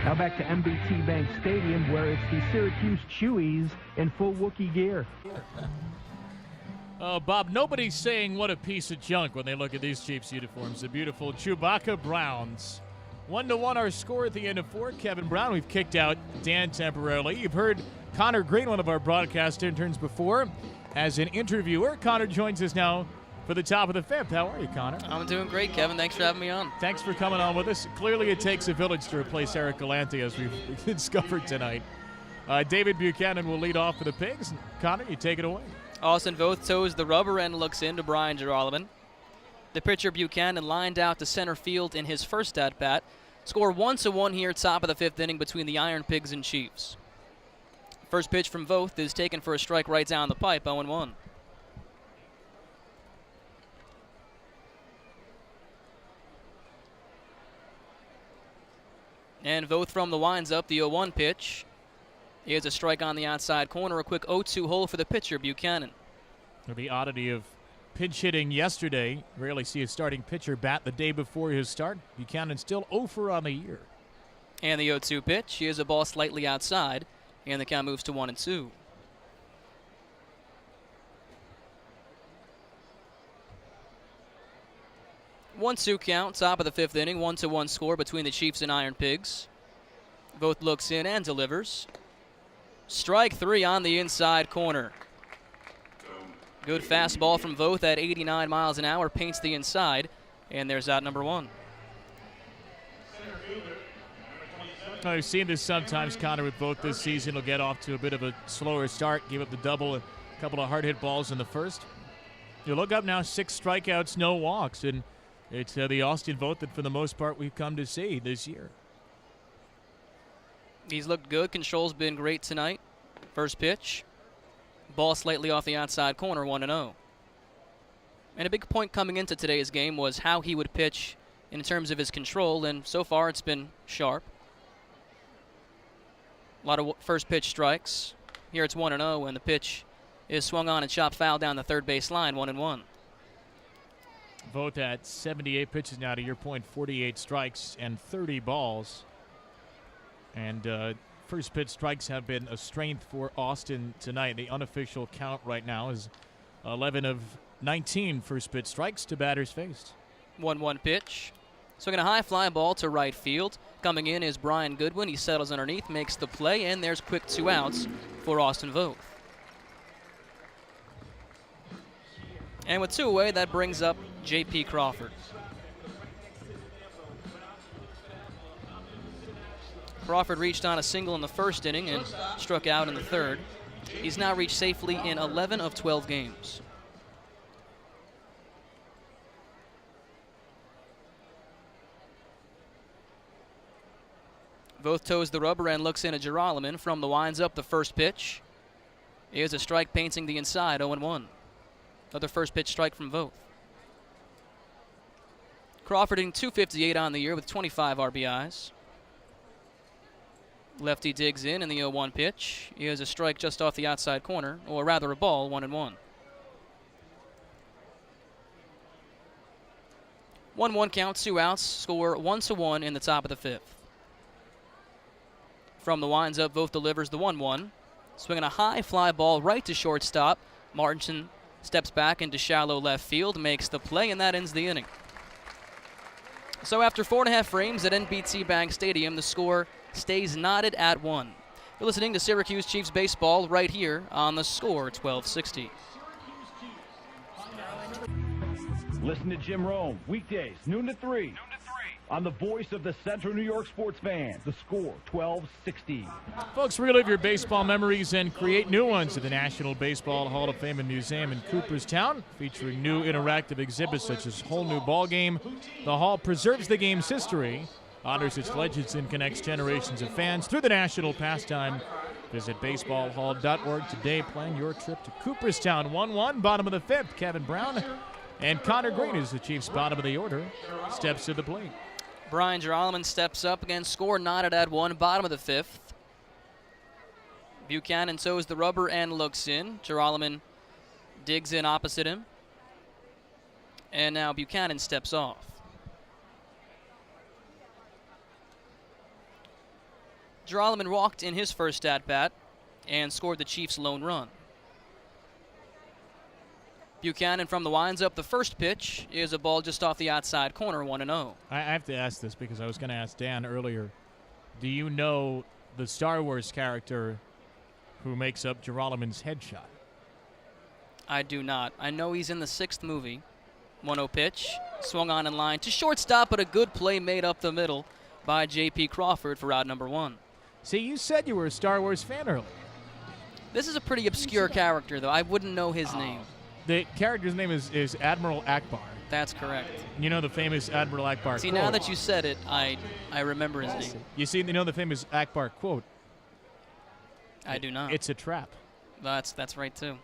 Now back to MBT Bank Stadium, where it's the Syracuse Chewies in full Wookiee gear. Bob, nobody's saying what a piece of junk when they look at these Chiefs uniforms. The beautiful Chewbacca Browns. 1-1 our score at the end of 4. Kevin Brown, we've kicked out Dan temporarily. You've heard Conor Green, one of our broadcast interns before, as an interviewer. Conor joins us now for the top of the 5th. How are you, Conor? I'm doing great, Kevin. Thanks for having me on. Thanks for coming on with us. Clearly it takes a village to replace Eric Galante, as we've discovered tonight. David Buchanan will lead off for the Pigs. Conor, you take it away. Austin Voth toes the rubber and looks into Brian Geralman. The pitcher Buchanan lined out to center field in his first at-bat. Score 1-1 here, top of the 5th inning between the Iron Pigs and Chiefs. First pitch from Voth is taken for a strike right down the pipe, 0-1. And Voth from the winds up, the 0-1 pitch. Here's a strike on the outside corner, a quick 0-2 hole for the pitcher, Buchanan. The oddity of pinch hitting yesterday. Rarely see a starting pitcher bat the day before his start. Buchanan still 0 for on the year. And the 0-2 pitch. Here's a ball slightly outside, and the count moves to 1-2. One-two count, top of the 5th inning, 1-1 score between the Chiefs and Iron Pigs. Voth looks in and delivers. Strike 3 on the inside corner. Good fastball from Voth at 89 miles an hour, paints the inside, and there's out number 1. I've seen this sometimes, Conor, with Voth this season. He'll get off to a bit of a slower start, give up the double, a couple of hard hit balls in the first. You look up now, 6 strikeouts, no walks, and it's the Austin Voth that for the most part we've come to see this year. He's looked good. Control's been great tonight. First pitch. Ball slightly off the outside corner, 1-0. And a big point coming into today's game was how he would pitch in terms of his control, and so far it's been sharp. A lot of first pitch strikes. Here it's 1-0, and the pitch is swung on and chopped foul down the third base line, 1-1. Voth at 78 pitches now, to your point, 48 strikes and 30 balls. And first pitch strikes have been a strength for Austin tonight. The unofficial count right now is 11 of 19 first pitch strikes to batters faced. 1-1 pitch. Swinging a high fly ball to right field. Coming in is Brian Goodwin. He settles underneath, makes the play, and there's quick 2 outs for Austin Voth. And with 2 away, that brings up J.P. Crawford. Crawford reached on a single in the first inning and struck out in the third. He's now reached safely in 11 of 12 games. Voth toes the rubber and looks in at Geralman. From the winds up, the first pitch. Here's a strike painting the inside, 0-1. Another first pitch strike from Voth. Crawford hitting .258 on the year with 25 RBIs. Lefty digs in the 0-1 pitch. Here's a strike just off the outside corner, or rather a ball, 1-1. 1-1 count, 2 outs, score 1-1 in the top of the 5th. From the winds up, Voth delivers the 1-1. Swinging a high fly ball right to shortstop. Martinson steps back into shallow left field, makes the play, and that ends the inning. So after 4.5 frames at NBT Bank Stadium, the score stays knotted at 1. You're listening to Syracuse Chiefs baseball right here on the Score 1260. Listen to Jim Rome weekdays noon to 3 on the voice of the Central New York sports fan, the Score 1260. Folks, relive your baseball memories and create new ones at the National Baseball Hall of Fame and Museum in Cooperstown, featuring new interactive exhibits such as Whole New Ball Game. The hall preserves the game's history, honors its legends, and connects generations of fans through the national pastime. Visit baseballhall.org today. Plan your trip to Cooperstown. 1-1, bottom of the 5th. Kevin Brown and Conor Green, is the Chiefs' bottom of the order, steps to the plate. Brian Geralman steps up again, score knotted at 1, bottom of the 5th. Buchanan toes the rubber and looks in. Geralman digs in opposite him. And now Buchanan steps off. Girolamo walked in his first at-bat and scored the Chiefs' lone run. Buchanan from the winds-up. The first pitch is a ball just off the outside corner, 1-0. I have to ask this because I was going to ask Dan earlier. Do you know the Star Wars character who makes up Girolamo's headshot? I do not. I know he's in the 6th movie. 1-0 pitch. Swung on in line to shortstop, but a good play made up the middle by J.P. Crawford for out number 1. See, you said you were a Star Wars fan earlier. This is a pretty obscure character, though. I wouldn't know his name. The character's name is Admiral Akbar. That's correct. You know the famous Admiral Akbar See, quote. now that you said it, I remember his name. You know the famous Akbar quote. I do not. It's a trap. That's right, too.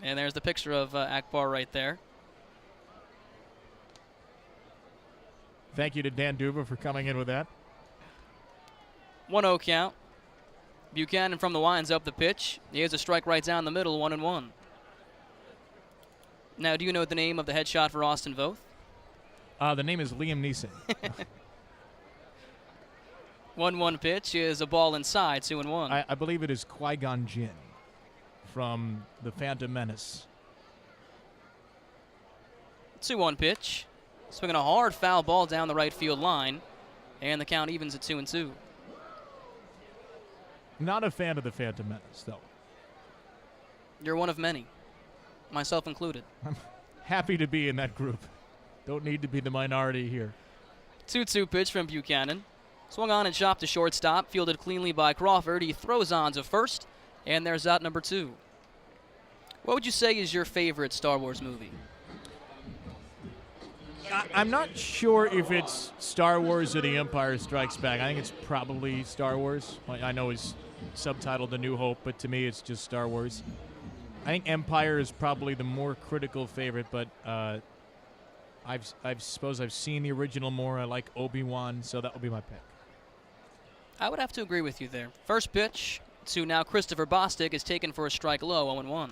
And there's the picture of Akbar right there. Thank you to Dan Duba for coming in with that. 1-0 count. Buchanan from the winds up the pitch. Here's a strike right down the middle, 1-1. Now, do you know the name of the headshot for Austin Voth? The name is Liam Neeson. 1-1 pitch is a ball inside, 2-1. I believe it is Qui-Gon Jinn from The Phantom Menace. 2-1 pitch. Swinging a hard foul ball down the right field line. And the count evens at 2-2. Not a fan of The Phantom Menace, though. You're one of many, myself included. I'm happy to be in that group. Don't need to be the minority here. 2-2 pitch from Buchanan. Swung on and chopped to shortstop. Fielded cleanly by Crawford. He throws on to first. And there's out number 2. What would you say is your favorite Star Wars movie? I'm not sure if it's Star Wars or The Empire Strikes Back. I think it's probably Star Wars. I know it's subtitled A New Hope, but to me it's just Star Wars. I think Empire is probably the more critical favorite, but I suppose I've seen the original more. I like Obi-Wan, so that will be my pick. I would have to agree with you there. First pitch to now Christopher Bostic is taken for a strike low, 0-1.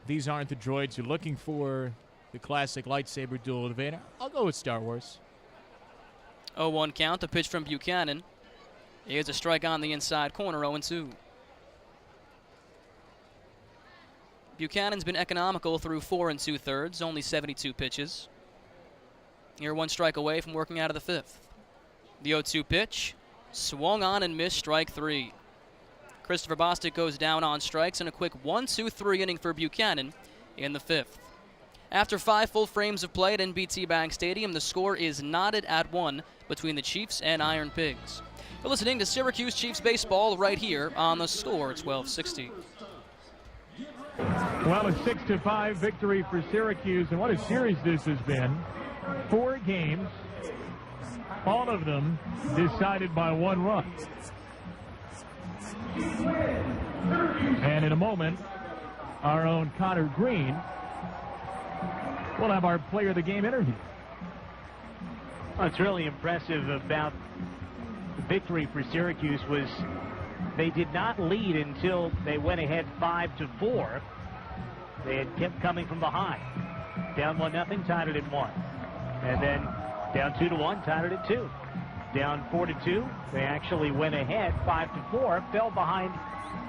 These aren't the droids you're looking for. The classic lightsaber duel with Vader. I'll go with Star Wars. 0-1 count. A pitch from Buchanan. Here's a strike on the inside corner, 0-2. Buchanan's been economical through 4 2/3, only 72 pitches. You're 1 strike away from working out of the 5th. The 0-2 pitch. Swung on and missed, strike 3. Christopher Bostic goes down on strikes in a quick 1-2-3 inning for Buchanan in the 5th. After 5 full frames of play at NBT Bank Stadium, the score is knotted at 1 between the Chiefs and Iron Pigs. You're listening to Syracuse Chiefs baseball right here on the Score 1260. Well, a 6-5 victory for Syracuse, and what a series this has been. 4 games, all of them decided by 1 run. And in a moment, our own Conor Green will have our player of the game interview. What's really impressive about the victory for Syracuse was they did not lead until they went ahead 5-4. They had kept coming from behind. Down 1-0, tied it at 1. And then down 2-1, tied it at 2. Down 4-2, they actually went ahead 5-4, fell behind,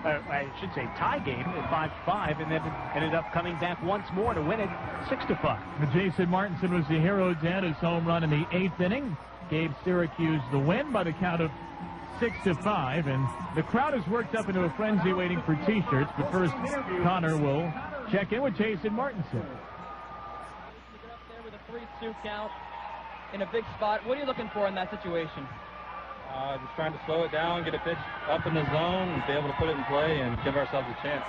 I should say tie game at 5-5, and then ended up coming back once more to win it 6-5. Jason Martinson was the hero. His home run in the 8th inning gave Syracuse the win by the count of 6-5, and the crowd has worked up into a frenzy waiting for T-shirts. But first, Connor will check in with Jason Martinson. Get up there with a 3-2 count in a big spot. What are you looking for in that situation? Just trying to slow it down, get a pitch up in the zone, and be able to put it in play and give ourselves a chance.